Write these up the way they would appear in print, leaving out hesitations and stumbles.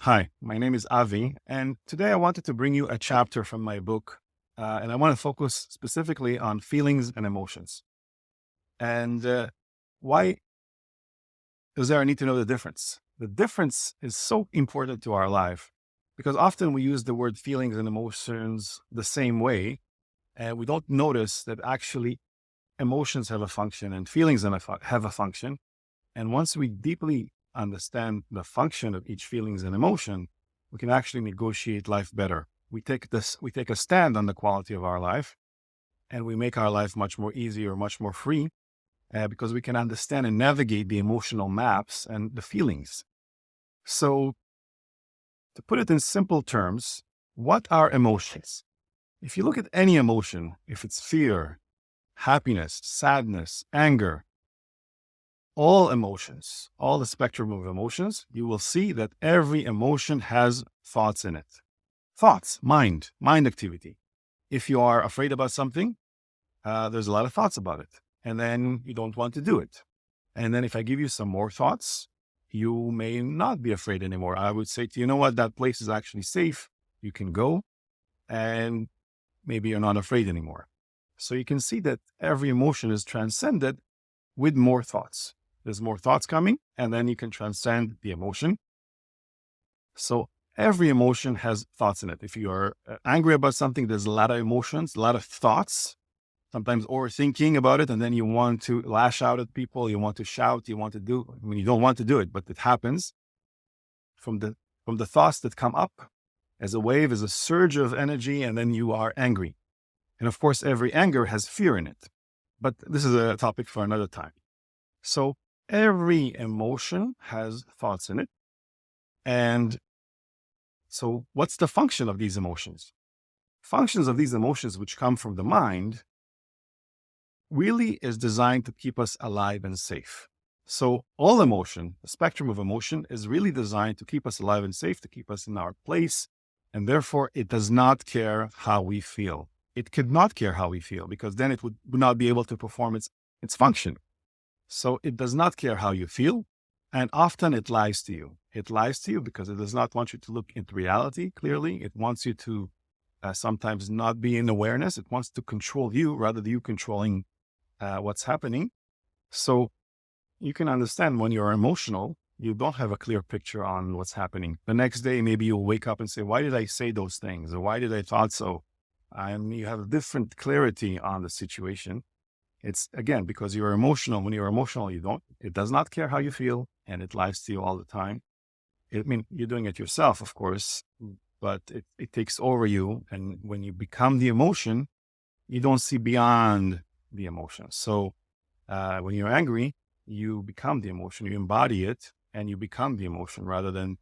Hi, my name is Avi, and today I wanted to bring you a chapter from my book, and I want to focus specifically on feelings and emotions. And why is there a need to know the difference? The difference is so important to our life because often we use the word feelings and emotions the same way, and we don't notice that actually emotions have a function and feelings have a function. And once we deeply understand the function of each feelings and emotion, we can actually negotiate life better. We take a stand on the quality of our life and we make our life much more easy or much more free because we can understand and navigate the emotional maps and the feelings. So to put it in simple terms, what are emotions? If you look at any emotion, if it's fear, happiness, sadness, anger, all emotions, all the spectrum of emotions, you will see that every emotion has thoughts in it. Thoughts, mind activity. If you are afraid about something, there's a lot of thoughts about it. And then you don't want to do it. And then if I give you some more thoughts, you may not be afraid anymore. I would say to you, you know what, that place is actually safe. You can go and maybe you're not afraid anymore. So you can see that every emotion is transcended with more thoughts. There's more thoughts coming, and then you can transcend the emotion. So every emotion has thoughts in it. If you are angry about something, there's a lot of emotions, a lot of thoughts, sometimes overthinking about it. And then you want to lash out at people. You want to shout, you want to do, I mean, you don't want to do it, but it happens from the thoughts that come up as a wave, as a surge of energy. And then you are angry. And of course, every anger has fear in it, but this is a topic for another time. So every emotion has thoughts in it. And so what's the function of these emotions? Functions of these emotions, which come from the mind, really is designed to keep us alive and safe. So all emotion, the spectrum of emotion, is really designed to keep us alive and safe, to keep us in our place. And therefore, it does not care how we feel. It could not care how we feel because then it would not be able to perform its function. So it does not care how you feel. And often it lies to you. It lies to you because it does not want you to look into reality clearly. It wants you to sometimes not be in awareness. It wants to control you rather than you controlling what's happening. So you can understand when you're emotional, you don't have a clear picture on what's happening. The next day, maybe you'll wake up and say, why did I say those things? Or why did I thought so? And you have a different clarity on the situation. It's again, because you're emotional. When you're emotional, it does not care how you feel and it lies to you all the time. I mean, you're doing it yourself, of course, but it takes over you. And when you become the emotion, you don't see beyond the emotion. So when you're angry, you become the emotion, you embody it and you become the emotion rather than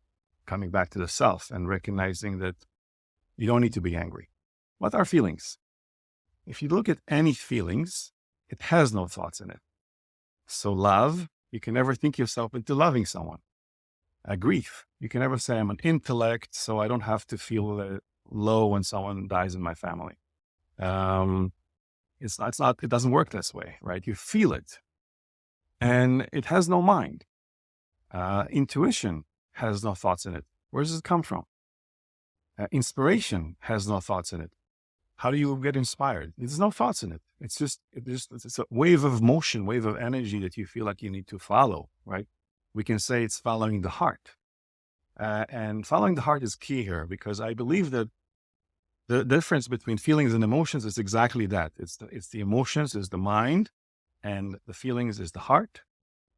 coming back to the self and recognizing that you don't need to be angry. What are feelings? If you look at any feelings, it has no thoughts in it. So love, you can never think yourself into loving someone. Grief, you can never say I'm an intellect, so I don't have to feel low when someone dies in my family. It doesn't work this way, right? You feel it and it has no mind. Intuition has no thoughts in it. Where does it come from? Inspiration has no thoughts in it. How do you get inspired? There's no thoughts in it. It's a wave of motion, wave of energy that you feel like you need to follow, right? We can say it's following the heart. And following the heart is key here because I believe that the difference between feelings and emotions is exactly that. It's the emotions is the mind and the feelings is the heart.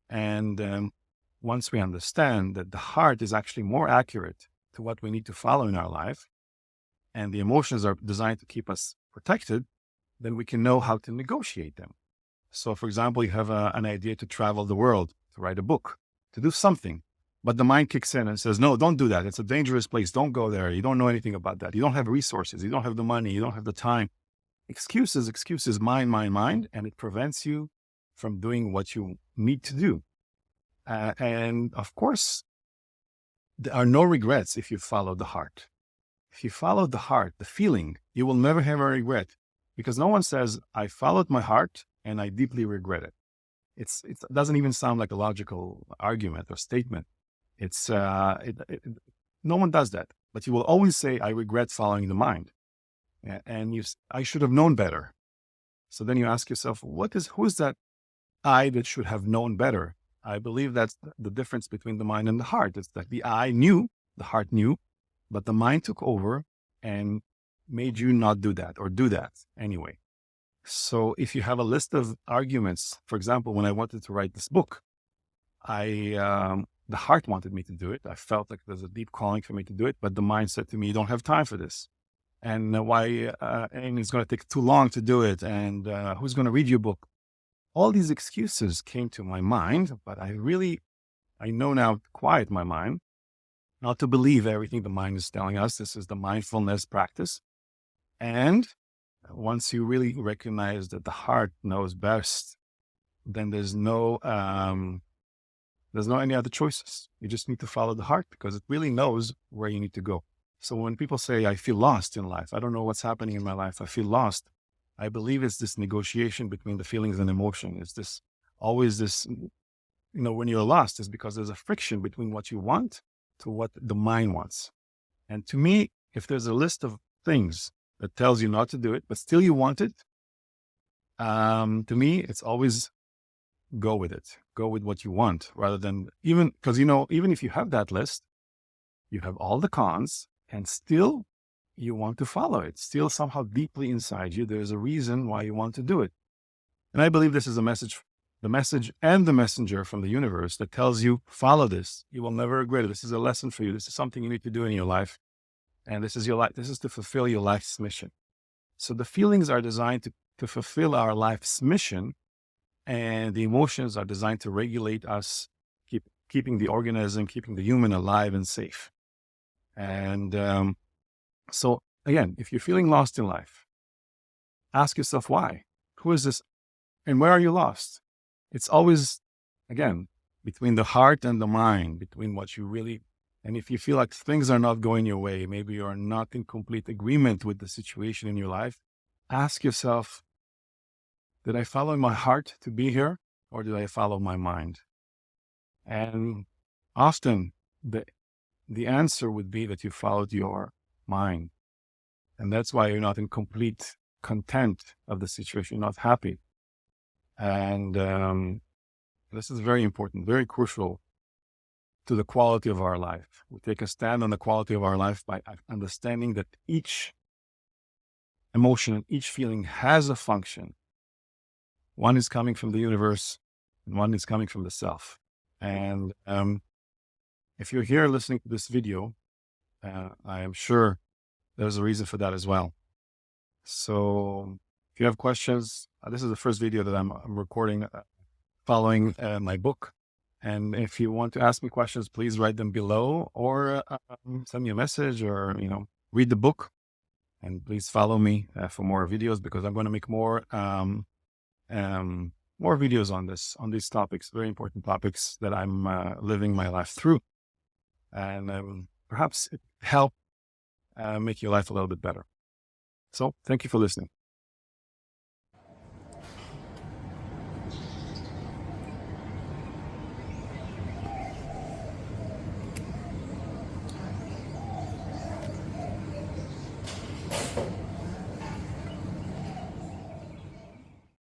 And once we understand that the heart is actually more accurate to what we need to follow in our life, and the emotions are designed to keep us protected, then we can know how to negotiate them. So, for example, you have an idea to travel the world, to write a book, to do something, but the mind kicks in and says, no, don't do that. It's a dangerous place. Don't go there. You don't know anything about that. You don't have resources. You don't have the money. You don't have the time. Excuses, mind, and it prevents you from doing what you need to do. And of course, there are no regrets if you follow the heart. If you follow the heart, the feeling, you will never have a regret because no one says, I followed my heart and I deeply regret it. It doesn't even sound like a logical argument or statement. no one does that, but you will always say, I regret following the mind. And I should have known better. So then you ask yourself, who is that I that should have known better? I believe that's the difference between the mind and the heart. It's that the I knew, the heart knew, but the mind took over and made you not do that or do that anyway. So if you have a list of arguments, for example, when I wanted to write this book, the heart wanted me to do it. I felt like there's a deep calling for me to do it, but the mind said to me, you don't have time for this. And and it's going to take too long to do it. And who's going to read your book? All these excuses came to my mind, but I know now to quiet my mind, not to believe everything the mind is telling us. This is the mindfulness practice. And once you really recognize that the heart knows best, then there's no any other choices. You just need to follow the heart because it really knows where you need to go. So when people say, I feel lost in life, I don't know what's happening in my life, I feel lost, I believe it's this negotiation between the feelings and emotion. It's always this, when you're lost, it's because there's a friction between what you want to what the mind wants. And to me, if there's a list of things that tells you not to do it, but still you want it, to me, it's always go with it. Go with what you want rather than because, even if you have that list, you have all the cons and still you want to follow it. Still somehow deeply inside you, there's a reason why you want to do it. And I believe this is the message and the messenger from the universe that tells you, follow this. You will never regret it. This is a lesson for you. This is something you need to do in your life. And this is your life. This is to fulfill your life's mission. So the feelings are designed to fulfill our life's mission, and the emotions are designed to regulate us, keeping the organism, keeping the human alive and safe. And so again, if you're feeling lost in life, ask yourself why. Who is this? And where are you lost? It's always, again, between the heart and the mind, between what you really, and if you feel like things are not going your way, maybe you're not in complete agreement with the situation in your life, ask yourself, did I follow my heart to be here or did I follow my mind? And often the answer would be that you followed your mind. And that's why you're not in complete content of the situation. You're not happy. And this is very important, very crucial to the quality of our life. We take a stand on the quality of our life by understanding that each emotion, each feeling has a function. One is coming from the universe and one is coming from the self. And if you're here listening to this video, I am sure there's a reason for that as well. So if you have questions, this is the first video that I'm recording following my book. And if you want to ask me questions, please write them below or send me a message or, read the book. And please follow me for more videos because I'm going to make more videos on these topics, very important topics that I'm living my life through. And perhaps it help make your life a little bit better. So thank you for listening.